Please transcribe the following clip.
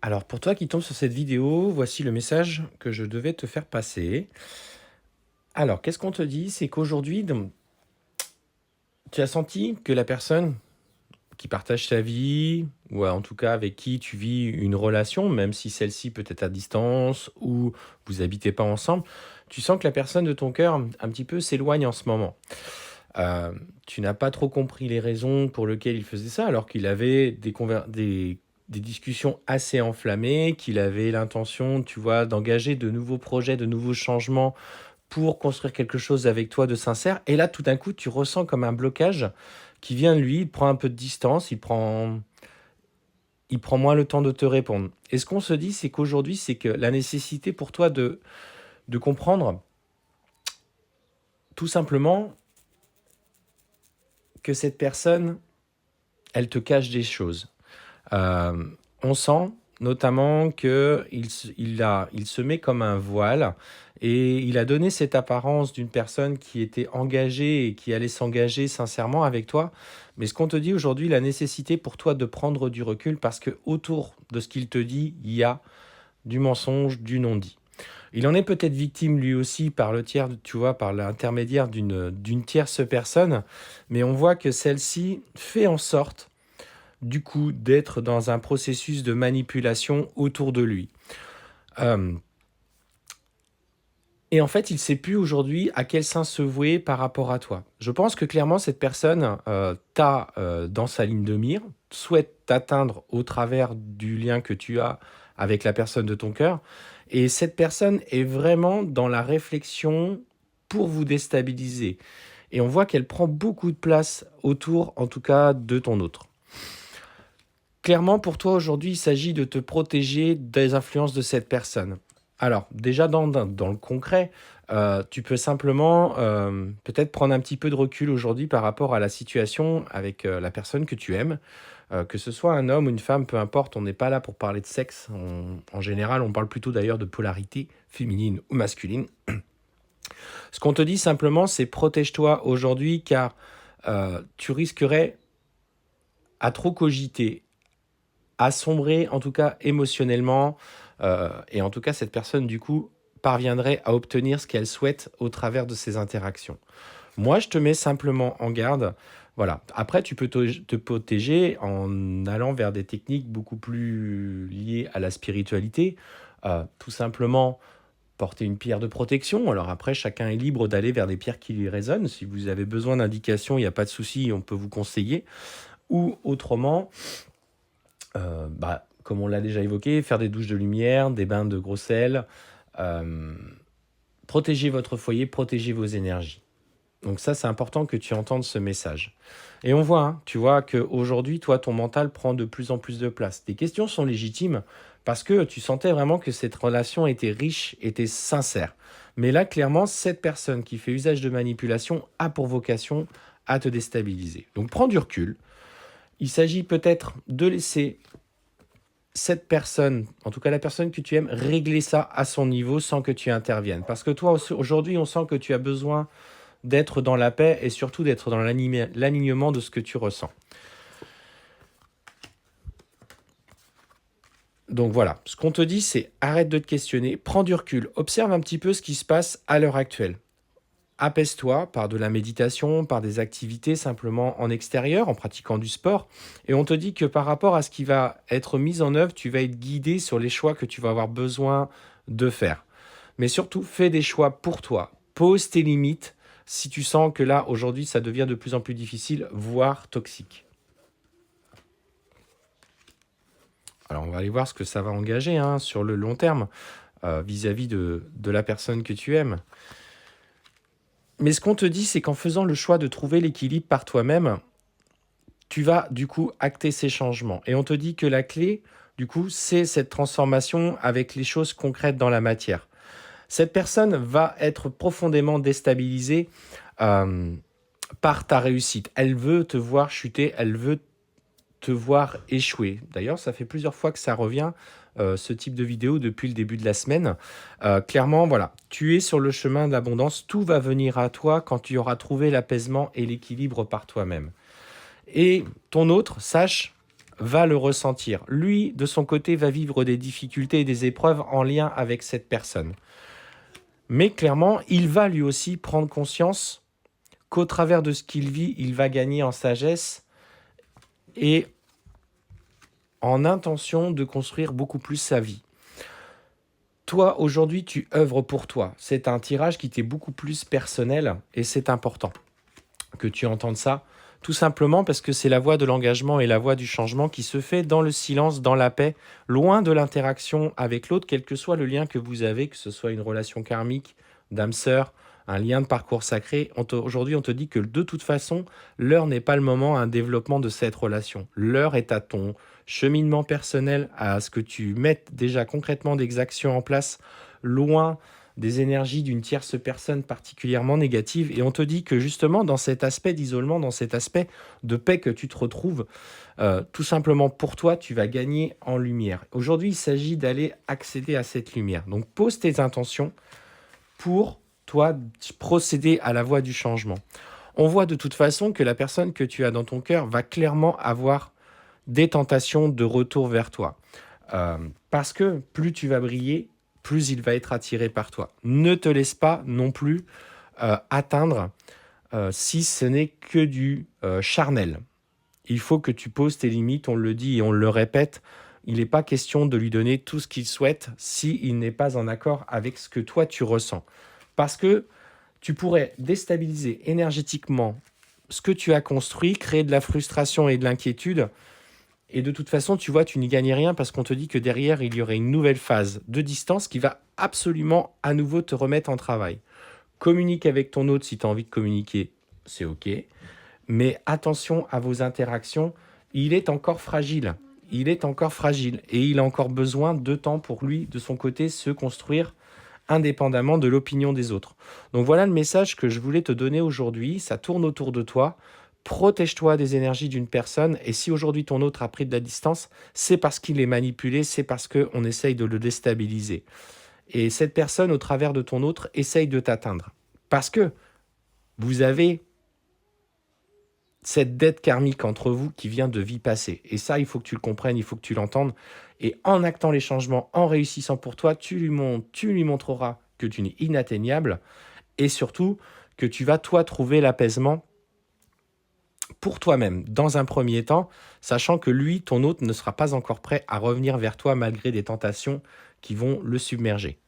Alors pour toi qui tombes sur cette vidéo, voici le message que je devais te faire passer. Alors, qu'est-ce qu'on te dit? C'est qu'aujourd'hui, tu as senti que la personne qui partage ta vie, ou en tout cas avec qui tu vis une relation, même si celle-ci peut être à distance ou vous habitez pas ensemble, tu sens que la personne de ton cœur un petit peu s'éloigne en ce moment. Euh, Tu n'as pas trop compris les raisons pour lesquelles il faisait ça, alors qu'il avait des discussions assez enflammées, qu'il avait l'intention, tu vois, d'engager de nouveaux projets, de nouveaux changements pour construire quelque chose avec toi de sincère. Et là, tout d'un coup, tu ressens comme un blocage qui vient de lui, il prend un peu de distance, il prend moins le temps de te répondre. Et ce qu'on se dit, c'est qu'aujourd'hui, c'est que la nécessité pour toi de comprendre tout simplement que cette personne, elle te cache des choses. Euh, on sent notamment qu'il se met comme un voile et il a donné cette apparence d'une personne qui était engagée et qui allait s'engager sincèrement avec toi. Mais ce qu'on te dit aujourd'hui, la nécessité pour toi de prendre du recul parce que autour de ce qu'il te dit, il y a du mensonge, du non-dit. Il en est peut-être victime lui aussi par le tiers, tu vois, par l'intermédiaire d'une tierce personne, mais on voit que celle-ci fait en sorte du coup d'être dans un processus de manipulation autour de lui. Euh, et en fait, il ne sait plus aujourd'hui à quel sein se vouer par rapport à toi. Je pense que clairement, cette personne t'a dans sa ligne de mire, souhaite t'atteindre au travers du lien que tu as avec la personne de ton cœur. Et cette personne est vraiment dans la réflexion pour vous déstabiliser. Et on voit qu'elle prend beaucoup de place autour, en tout cas, de ton autre. Clairement, pour toi, aujourd'hui, il s'agit de te protéger des influences de cette personne. Alors, déjà, dans le concret, tu peux simplement peut-être prendre un petit peu de recul aujourd'hui par rapport à la situation avec la personne que tu aimes. Que ce soit un homme ou une femme, peu importe, on n'est pas là pour parler de sexe. En général, on parle plutôt d'ailleurs de polarité féminine ou masculine. Ce qu'on te dit simplement, c'est protège-toi aujourd'hui car tu risquerais à trop cogiter à sombrer, en tout cas émotionnellement, et en tout cas cette personne du coup parviendrait à obtenir ce qu'elle souhaite au travers de ces interactions. Moi, je te mets simplement en garde. Voilà. Après, tu peux te protéger en allant vers des techniques beaucoup plus liées à la spiritualité. Tout simplement porter une pierre de protection. Alors après, chacun est libre d'aller vers des pierres qui lui résonnent. Si vous avez besoin d'indications, il n'y a pas de souci, on peut vous conseiller. Ou autrement, comme on l'a déjà évoqué, faire des douches de lumière, des bains de gros sel, euh, protéger votre foyer, protéger vos énergies. Donc ça, c'est important que tu entendes ce message. Et on voit, hein, tu vois qu'aujourd'hui, toi, ton mental prend de plus en plus de place. Tes questions sont légitimes parce que tu sentais vraiment que cette relation était riche, était sincère. Mais là, clairement, cette personne qui fait usage de manipulation a pour vocation à te déstabiliser. Donc prends du recul. Il s'agit peut-être de laisser cette personne, en tout cas la personne que tu aimes, régler ça à son niveau sans que tu interviennes. Parce que toi, aujourd'hui, on sent que tu as besoin d'être dans la paix et surtout d'être dans l'alignement de ce que tu ressens. Donc voilà, ce qu'on te dit, c'est arrête de te questionner, prends du recul, observe un petit peu ce qui se passe à l'heure actuelle. Apaise-toi par de la méditation, par des activités simplement en extérieur, en pratiquant du sport. Et on te dit que par rapport à ce qui va être mis en œuvre, tu vas être guidé sur les choix que tu vas avoir besoin de faire. Mais surtout, fais des choix pour toi. Pose tes limites si tu sens que là, aujourd'hui, ça devient de plus en plus difficile, voire toxique. Alors, on va aller voir ce que ça va engager hein, sur le long terme vis-à-vis de la personne que tu aimes. Mais ce qu'on te dit, c'est qu'en faisant le choix de trouver l'équilibre par toi-même, tu vas du coup acter ces changements. Et on te dit que la clé, du coup, c'est cette transformation avec les choses concrètes dans la matière. Cette personne va être profondément déstabilisée euh, par ta réussite. Elle veut te voir chuter, elle veut te voir échouer. D'ailleurs, ça fait plusieurs fois que ça revient, ce type de vidéo, depuis le début de la semaine. Clairement, voilà, tu es sur le chemin de l'abondance. Tout va venir à toi quand tu auras trouvé l'apaisement et l'équilibre par toi-même. Et ton autre, sache va le ressentir. Lui, de son côté, va vivre des difficultés et des épreuves en lien avec cette personne. Mais clairement, il va lui aussi prendre conscience qu'au travers de ce qu'il vit, il va gagner en sagesse et en intention de construire beaucoup plus sa vie. Toi, aujourd'hui, tu œuvres pour toi. C'est un tirage qui t'est beaucoup plus personnel et c'est important que tu entendes ça, tout simplement parce que c'est la voie de l'engagement et la voie du changement qui se fait dans le silence, dans la paix, loin de l'interaction avec l'autre, quel que soit le lien que vous avez, que ce soit une relation karmique, d'âme sœur, un lien de parcours sacré. Aujourd'hui, on te dit que de toute façon, l'heure n'est pas le moment à un développement de cette relation. L'heure est à ton cheminement personnel, à ce que tu mettes déjà concrètement des actions en place, loin des énergies d'une tierce personne particulièrement négative. Et on te dit que justement, dans cet aspect d'isolement, dans cet aspect de paix que tu te retrouves, tout simplement pour toi, tu vas gagner en lumière. Aujourd'hui, il s'agit d'aller accéder à cette lumière. Donc, pose tes intentions pour toi procéder à la voie du changement. On voit de toute façon que la personne que tu as dans ton cœur va clairement avoir des tentations de retour vers toi. Parce que plus tu vas briller, plus il va être attiré par toi. Ne te laisse pas non plus atteindre si ce n'est que du charnel. Il faut que tu poses tes limites, on le dit et on le répète. Il n'est pas question de lui donner tout ce qu'il souhaite s'il n'est pas en accord avec ce que toi tu ressens. Parce que tu pourrais déstabiliser énergétiquement ce que tu as construit, créer de la frustration et de l'inquiétude. Et de toute façon, tu vois, tu n'y gagnes rien parce qu'on te dit que derrière, il y aurait une nouvelle phase de distance qui va absolument à nouveau te remettre en travail. Communique avec ton autre si tu as envie de communiquer, c'est OK. Mais attention à vos interactions, il est encore fragile. Il est encore fragile et il a encore besoin de temps pour lui, de son côté, se construire indépendamment de l'opinion des autres. Donc voilà le message que je voulais te donner aujourd'hui. Ça tourne autour de toi. Protège-toi des énergies d'une personne et si aujourd'hui ton autre a pris de la distance, c'est parce qu'il est manipulé, c'est parce qu'on essaye de le déstabiliser. Et cette personne, au travers de ton autre, essaye de t'atteindre. Parce que vous avez cette dette karmique entre vous qui vient de vie passée. Et ça, il faut que tu le comprennes, il faut que tu l'entendes. Et en actant les changements, en réussissant pour toi, tu lui montreras que tu n'es inatteignable et surtout que tu vas, toi, trouver l'apaisement pour toi-même, dans un premier temps, sachant que lui, ton hôte, ne sera pas encore prêt à revenir vers toi malgré des tentations qui vont le submerger.